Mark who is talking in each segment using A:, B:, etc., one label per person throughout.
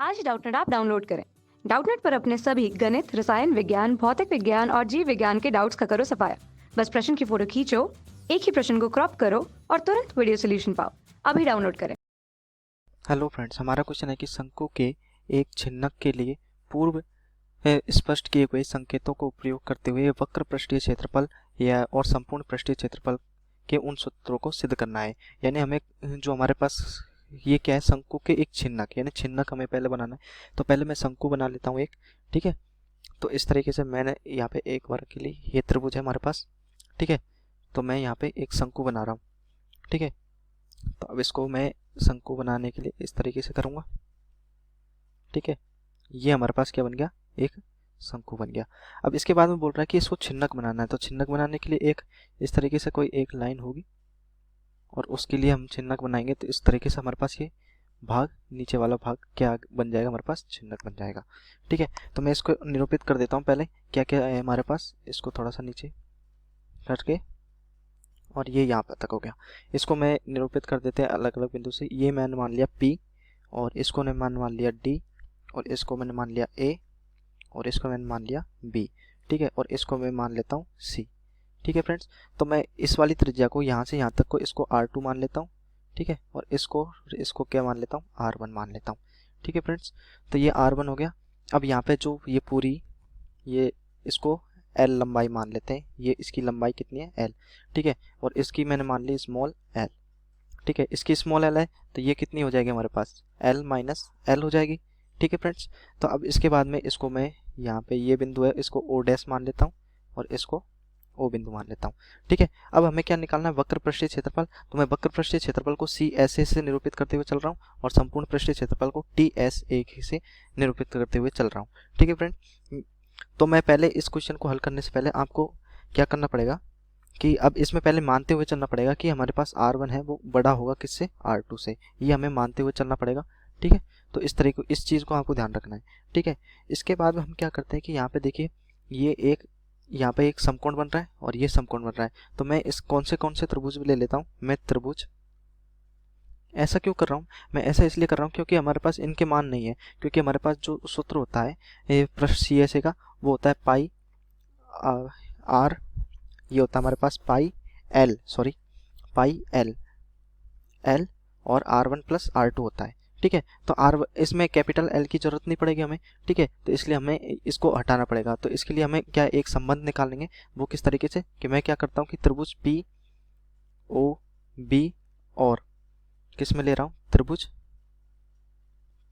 A: आज Doubtnut app download करें। Doubtnut पर अपने सभी गणित, रसायन विज्ञान, भौतिक विज्ञान और जीव विज्ञान के डाउट्स का करो सफाया। बस प्रश्न की फोटो खींचो, एक ही प्रश्न को क्रॉप करो और तुरंत वीडियो सोल्यूशन पाओ। अभी डाउनलोड करें।
B: हेलो फ्रेंड्स, हमारा क्वेश्चन है कि शंकु के एक छिन्नक के लिए पूर्व स्पष्ट किए हुए संकेतों को उपयोग करते हुए वक्र पृष्ठीय क्षेत्रफल या और संपूर्ण पृष्ठीय क्षेत्रफल के उन सूत्रों को सिद्ध करना है। यानी हमें जो हमारे पास ये क्या है, शंकु के एक छिन्नक, यानी छिन्नक हमें पहले बनाना है। तो पहले मैं शंकु बना लेता हूँ एक। ठीक है, तो इस तरीके से मैंने यहाँ पे एक बार के लिए ये त्रिभुज है हमारे पास। ठीक है, तो मैं यहाँ पे एक शंकु बना रहा हूँ। ठीक है, तो अब इसको मैं शंकु बनाने के लिए इस तरीके से करूँगा। ठीक है, ये हमारे पास क्या बन गया, एक शंकु बन गया। अब इसके बाद में बोल रहा है कि इसको छिन्नक बनाना है। तो छिन्नक बनाने के लिए एक इस तरीके से कोई एक लाइन होगी और उसके लिए हम छिन्नक बनाएंगे। तो इस तरीके से हमारे पास ये भाग, नीचे वाला भाग क्या बन जाएगा, हमारे पास छिन्नक बन जाएगा। ठीक है, तो मैं इसको निरूपित कर देता हूँ पहले क्या क्या है हमारे पास। इसको थोड़ा सा नीचे करके और ये यहाँ पर तक हो गया। इसको मैं निरूपित कर देते हैं अलग अलग बिंदु से। ये मैंने मान लिया P और इसको मैंने मान लिया D और इसको मैंने मान लिया A और इसको मैंने मान लिया B। ठीक है, और इसको मैं मान लेता हूँ C। ठीक है फ्रेंड्स, तो मैं इस वाली त्रिज्या को यहाँ से यहाँ तक को इसको R2 मान लेता हूँ। ठीक है, और इसको क्या मान लेता हूँ, R1 मान लेता हूँ। ठीक है फ्रेंड्स, तो ये R1 हो गया। अब यहाँ पे जो ये पूरी ये इसको L लंबाई मान लेते हैं। ये इसकी लंबाई कितनी है, L। ठीक है, और इसकी मैंने मान ली स्मॉल l। ठीक है, इसकी स्मॉल l है तो ये कितनी हो जाएगी हमारे पास, L माइनस L हो जाएगी। ठीक है फ्रेंड्स, तो अब इसके बाद में इसको मैं यहाँ पे ये बिंदु है इसको O डैश मान लेता हूँ और इसको O बिंदु मान लेता हूँ। ठीक है, अब हमें क्या निकालना है, वक्र पृष्ठीय क्षेत्रफल। तो मैं वक्र पृष्ठीय क्षेत्रफल को C ऐसे से निरूपित करते हुए चल रहा हूँ और संपूर्ण पृष्ठीय क्षेत्रफल को T S एक से निरूपित करते हुए चल रहा हूँ। ठीक है फ्रेंड, तो मैं पहले इस क्वेश्चन को हल करने से पहले आपको क्या करना पड़ेगा कि अब इसमें पहले मानते हुए चलना पड़ेगा कि हमारे पास R1 है वो बड़ा होगा किससे, R2 से। ये हमें मानते हुए चलना पड़ेगा। ठीक है, तो इस तरीके इस चीज़ को आपको ध्यान रखना है। ठीक है, इसके बाद में हम क्या करते हैं कि यहाँ पे देखिए ये एक यहाँ पे एक समकोण बन रहा है और ये समकोण बन रहा है। तो मैं इस कौन से त्रिभुज ले लेता हूँ, मैं त्रिभुज। ऐसा क्यों कर रहा हूँ, मैं ऐसा इसलिए कर रहा हूँ क्योंकि हमारे पास इनके मान नहीं है। क्योंकि हमारे पास जो सूत्र होता है पृष्ठ CSA का वो होता है पाई R, ये होता है हमारे पास पाई L और R1 प्लस R2 होता है। ठीक है, तो इसमें कैपिटल L की जरूरत नहीं पड़ेगी हमें। ठीक है, तो इसलिए हमें इसको हटाना पड़ेगा। तो इसके लिए हमें क्या एक संबंध निकालेंगे, वो किस तरीके से कि मैं क्या करता हूँ कि त्रिभुज POB और किस में ले रहा हूँ, त्रिभुज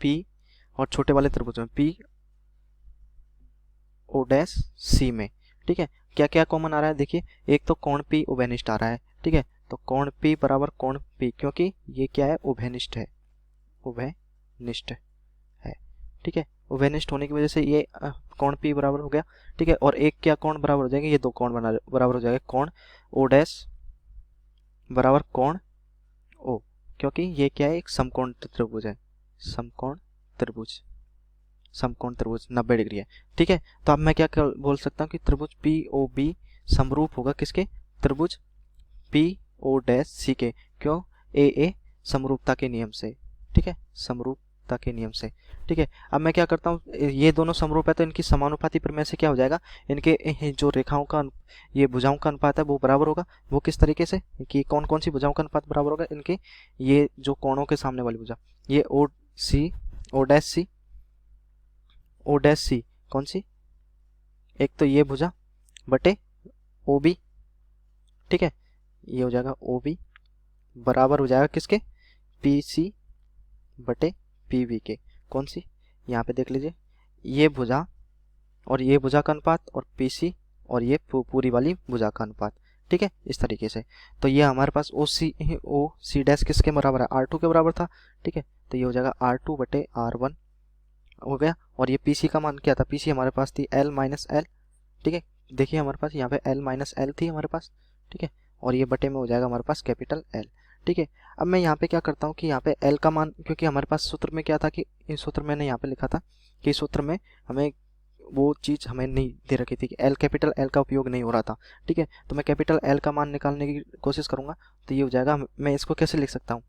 B: P और छोटे वाले त्रिभुज में PO'C में। ठीक है, क्या क्या कॉमन आ रहा है, देखिए एक तो कोण P उभयनिष्ठ आ रहा है। ठीक है, तो कोण P बराबर कोण P, क्योंकि ये क्या है, उभयनिष्ठ है। ठीक है, उभयनिष्ठ होने की वजह से ये कोण P बराबर हो गया। ठीक है, और एक क्या कोण बराबर हो जाएंगे, ये दो कोण बराबर हो जाएगा, कोण O डैश बराबर कोण O, क्योंकि ये क्या है, एक समकोण त्रिभुज है। समकोण त्रिभुज 90 डिग्री है। ठीक है, तो अब मैं क्या बोल सकता हूँ कि त्रिभुज POB समरूप होगा किसके, त्रिभुज PO'C के। क्यों, AA समरूपता के नियम से। ठीक है, समरूपता के नियम से। ठीक है, अब मैं क्या करता हूँ, ये दोनों समरूप है तो इनकी समानुपाती प्रमेय से क्या हो जाएगा, इनके जो रेखाओं का ये भुजाओं का अनुपात है वो बराबर होगा। वो किस तरीके से कि कौन कौन सी भुजाओं का अनुपात बराबर होगा, इनके ये जो कोणों के सामने वाली भुजा, ये O डैश C कौन सी, एक तो ये भुजा बटे OB। ठीक है, ये हो जाएगा OB बराबर हो जाएगा किसके, PC बटे PB के। कौन सी, यहाँ पे देख लीजिए, ये भुजा और ये भुजा का अनुपात और PC और ये पूरी वाली भुजा का अनुपात। ठीक है, इस तरीके से। तो ये हमारे पास OC डैश किसके बराबर है, R2 के बराबर था। ठीक है, तो ये हो जाएगा R2 बटे R1 हो गया। और ये PC का मान क्या था, PC हमारे पास थी L माइनस L। ठीक है, देखिए हमारे पास यहाँ पे L माइनस L थी हमारे पास। ठीक है, और ये बटे में हो जाएगा हमारे पास कैपिटल L। ठीक है, अब मैं यहाँ पे क्या करता हूँ कि यहाँ पे L का मान, क्योंकि हमारे पास सूत्र में क्या था कि इस सूत्र मैंने यहाँ पे लिखा था कि सूत्र में हमें वो चीज़ हमें नहीं दे रखी थी कि कैपिटल L का उपयोग नहीं हो रहा था। ठीक है, तो मैं कैपिटल L का मान निकालने की कोशिश करूँगा। तो ये हो जाएगा, मैं इसको कैसे लिख सकता हूँ,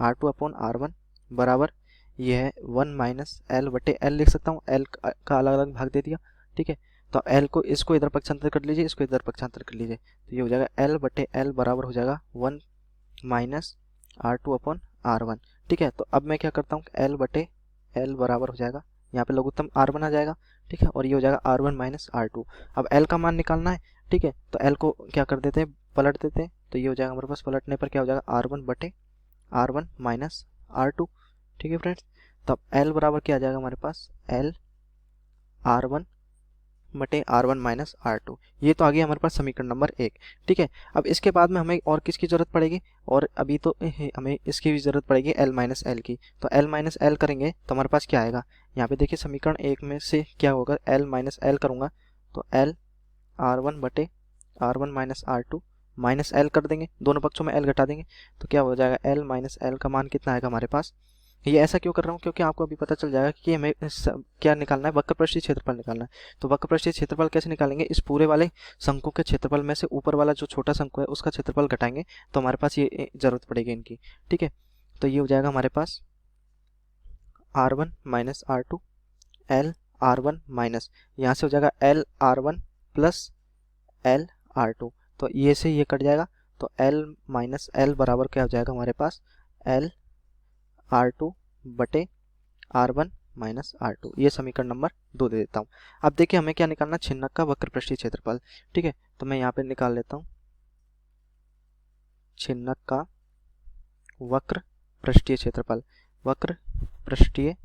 B: R2 अपॉन R1 बराबर ये है 1 माइनस एल बटे एल लिख सकता हूँ, एल का अलग अलग भाग दे दिया, ठीक है। तो अब एल को, इसको इधर पक्षांतर कर लीजिए, इसको इधर पक्षांतर कर लीजिए, तो ये हो जाएगा एल बटे एल बराबर हो जाएगा 1 माइनस R2 अपॉन R1, ठीक है। तो अब मैं क्या करता हूँ, एल बटे एल बराबर हो जाएगा, यहाँ पे लघुत्तम R1 आ जाएगा, ठीक है, और ये हो जाएगा R1 माइनस R2। अब एल का मान निकालना है, ठीक है, तो एल को क्या कर देते हैं, पलट देते हैं, तो ये हो जाएगा हमारे पास, पलटने पर क्या हो जाएगा R1 बटे R1 माइनस R2, ठीक है फ्रेंड्स। तब एल बराबर क्या आ जाएगा हमारे पास, एल R1 बटे R1 माइनस R2। ये तो आ गया हमारे पास समीकरण नंबर 1, ठीक है। अब इसके बाद में हमें और किसकी ज़रूरत पड़ेगी, और अभी तो हमें इसकी भी ज़रूरत पड़ेगी L माइनस एल की। तो L माइनस एल करेंगे तो हमारे पास क्या आएगा, यहाँ पे देखिए समीकरण 1 में से क्या होगा, L माइनस एल करूँगा तो L R1 बटे R1 minus R2 minus L कर देंगे, दोनों पक्षों में L घटा देंगे, तो क्या हो जाएगा, L माइनस एल का मान कितना आएगा हमारे पास। ये ऐसा क्यों कर रहा हूँ, क्योंकि आपको अभी पता चल जाएगा कि हमें क्या निकालना है, वक्र पृष्ठीय क्षेत्रफल निकालना है। तो वक्र पृष्ठीय क्षेत्रफल कैसे निकालेंगे, इस पूरे वाले शंकु के क्षेत्रफल में से ऊपर वाला जो छोटा शंकु है उसका क्षेत्रफल घटाएंगे, तो हमारे पास ये जरूरत पड़ेगी इनकी, ठीक है। तो ये हो जाएगा हमारे पास R1 minus R2 L R1 minus, यहाँ से हो जाएगा L R1 plus L R2, तो ये से ये कट जाएगा, तो L माइनस एल बराबर क्या हो जाएगा हमारे पास, L R2 बटे R1 माइनस R2। ये समीकरण नंबर 2 दे देता हूँ। अब देखिए हमें क्या निकालना, छिन्नक का वक्र पृष्ठीय क्षेत्रफल, ठीक है। तो मैं यहाँ पे निकाल लेता हूँ छिन्नक का वक्र पृष्ठीय क्षेत्रफल, वक्र पृष्ठीय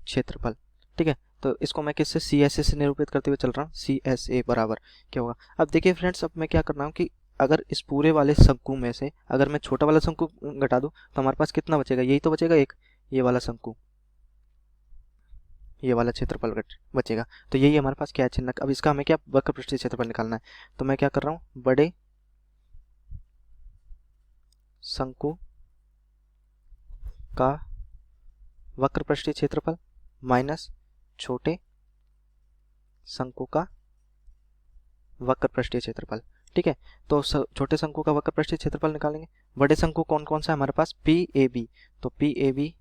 B: क्षेत्रफल, ठीक है। तो इसको मैं किससे, CSA से निरूपित करते हुए चल रहा हूँ, CSA बराबर क्या होगा। अब देखिए फ्रेंड्स, अब मैं क्या कर रहा हूँ कि अगर इस पूरे वाले शंकु में से अगर मैं छोटा वाला शंकु घटा दूं तो हमारे पास कितना बचेगा, यही तो बचेगा एक, ये वाला शंकु, ये वाला क्षेत्रफल बचेगा। तो यही हमारे पास क्या है, छिन्नक। अब इसका हमें क्या, वक्र पृष्ठीय क्षेत्रफल निकालना है। तो मैं क्या कर रहा हूँ, बड़े शंकु का वक्र पृष्ठीय क्षेत्रफल माइनस छोटे शंकु का वक्र पृष्ठीय क्षेत्रफल, ठीक है। तो छोटे शंकु का वक्र पृष्ठीय क्षेत्रफल निकालेंगे। बड़े शंकु कौन कौन सा है हमारे पास, PAB, तो PAB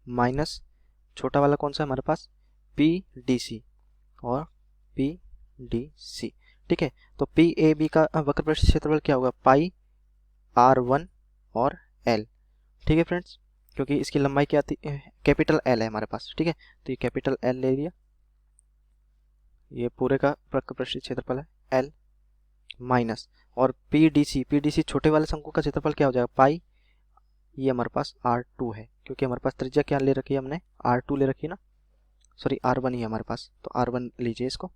B: माइनस छोटा वाला कौन सा है हमारे पास, PDC और PDC, ठीक है। तो PAB का वक्र पृष्ठीय क्षेत्रफल क्या होगा, पाई R1 और L, ठीक है फ्रेंड्स, क्योंकि इसकी लंबाई क्या थी, कैपिटल L है हमारे पास, ठीक है। तो ये कैपिटल L ले लिया, ये पूरे का वक्र पृष्ठीय क्षेत्रफल है L माइनस, और PDC छोटे वाले शंकु का क्षेत्रफल क्या हो जाएगा, पाई, ये हमारे पास R2 है, क्योंकि हमारे पास त्रिज्या क्या ले रखी है हमने, R2 ले रखी है ना, सॉरी R1 ही है हमारे पास, तो R1 लीजिए इसको,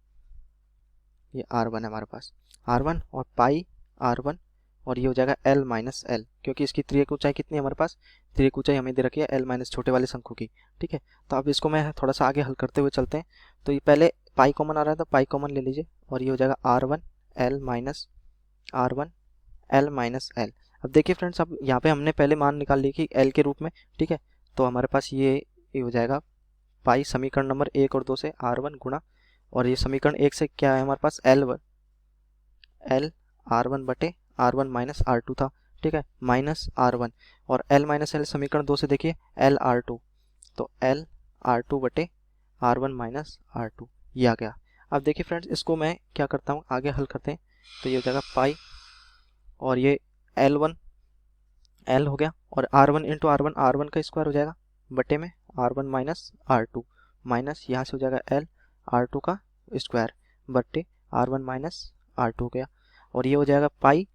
B: ये R1 है हमारे पास, R1 और पाई R1, और ये हो जाएगा L माइनस एल, क्योंकि इसकी त्रिज्या ऊंचाई कितनी है हमारे पास, त्रिज्या ऊंचाई हमें दे रखी है L माइनस छोटे वाले शंकु की, ठीक है। तो अब इसको मैं थोड़ा सा आगे हल करते हुए चलते हैं। तो ये पहले पाई कॉमन आ रहा है, तो पाई कॉमन ले लीजिए, और ये हो जाएगा R1 L minus R1 L minus L. अब देखिए फ्रेंड्स, अब यहाँ पे हमने पहले मान निकाल लिया कि L के रूप में, ठीक है। तो हमारे पास ये हो जाएगा पाई समीकरण नंबर 1 और 2 से R1 गुणा, और ये समीकरण 1 से क्या है हमारे पास, L R1 बटे R1 माइनस R2 था, ठीक है, माइनस R1, और L माइनस एल समीकरण 2 से देखिए L R2, तो L R2 बटे R1 माइनस R2, ये आ गया। अब देखिए फ्रेंड्स, इसको मैं क्या करता हूँ, आगे हल करते हैं। तो ये हो जाएगा पाई, और ये L1 L हो गया, और R1 इंटू R1 का स्क्वायर हो जाएगा बटे में R1 माइनस R2, माइनस यहाँ से हो जाएगा L R2 का स्क्वायर बटे R1 माइनस R2 हो गया, और ये हो जाएगा पाई,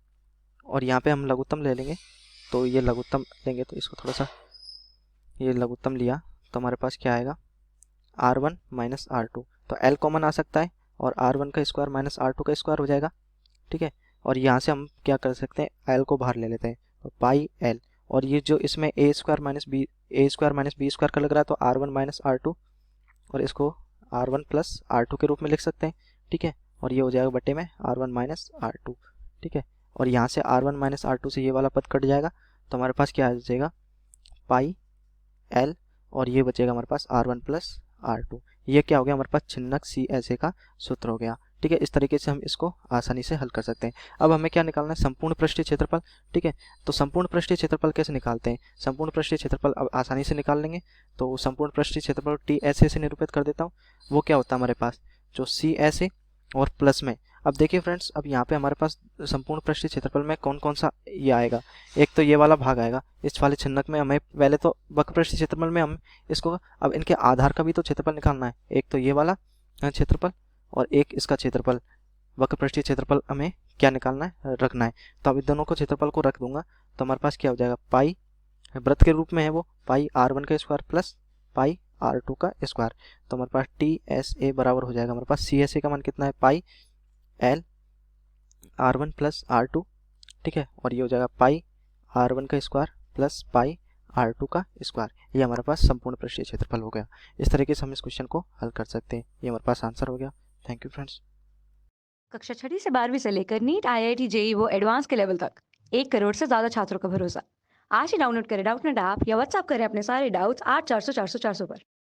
B: और यहाँ पे हम लघुत्तम ले लेंगे, तो ये लघुत्तम लेंगे, तो इसको थोड़ा सा ये लघुत्तम लिया, तो हमारे पास क्या आएगा, R1 माइनस R2, तो L कॉमन आ सकता है, और R1 का स्क्वायर माइनस R2 का स्क्वायर हो जाएगा, ठीक है। और यहाँ से हम क्या कर सकते हैं, L को बाहर ले लेते हैं, तो पाई L, और ये जो इसमें a square minus b square का लग रहा है, तो R1 माइनस R2, और इसको R1 प्लस R2 के रूप में लिख सकते हैं, ठीक है। और ये हो जाएगा बटे में R1 माइनस R2, ठीक है। और यहाँ से R1 माइनस R2 से ये वाला पद कट जाएगा, तो हमारे पास क्या आ जाएगा, पाई L, और ये बचेगा हमारे पास R1 प्लस R2। ये क्या हो गया हमारे पास, छिन्नक CSA का सूत्र हो गया, ठीक है, इस तरीके से हम इसको आसानी से हल कर सकते हैं। अब हमें क्या निकालना है, संपूर्ण पृष्ठीय क्षेत्रफल। ठीक है, तो संपूर्ण पृष्ठीय क्षेत्रफल कैसे निकालते हैं, संपूर्ण पृष्ठीय क्षेत्रफल अब आसानी से निकाल लेंगे। तो संपूर्ण पृष्ठीय क्षेत्रफल टी एस ए से निरूपित कर देता हूँ। वो क्या होता है हमारे पास, जो सी एस ए और प्लस में, अब देखिए फ्रेंड्स, अब यहाँ पे हमारे पास संपूर्ण पृष्ठीय क्षेत्रफल में कौन कौन सा ये आएगा, एक तो ये वाला भाग आएगा। इस वाले छिन्नक में हमें पहले तो वक्र पृष्ठीय क्षेत्रफल में हम इसको, अब इनके आधार का भी तो क्षेत्रफल निकालना है, एक तो ये वाला क्षेत्रफल और एक इसका क्षेत्रफल, वक्र पृष्ठीय क्षेत्रफल हमें क्या निकालना है, रखना है। तो अब इन दोनों को क्षेत्रफल को रख दूंगा तो हमारे पास क्या हो जाएगा, पाई वृत्त के रूप में है वो, पाई r1 का स्क्वायर प्लस पाई r2 का स्क्वायर। तो हमारे पास टी एस ए बराबर हो जाएगा, हमारे पास सी एस ए का मान कितना है, pi L r1 plus r2। ठीक है, और ये हो जाएगा पाई r1 का स्क्वायर प्लस पाई r2 का स्क्वायर। ये हमारे पास संपूर्ण पृष्ठीय क्षेत्रफल हो गया। इस तरीके से हम इस क्वेश्चन को हल कर सकते हैं। ये हमारे पास आंसर हो गया। Thank you friends.
A: कक्षा 6वीं से 12वीं से लेकर नीट, IIT, JEE वो एडवांस के लेवल तक 1 करोड़ से ज्यादा छात्रों का भरोसा। आज ही डाउनलोड करें डाउटनेट ऐप या व्हाट्सएप करें अपने सारे डाउट्स 8400 400 400 पर।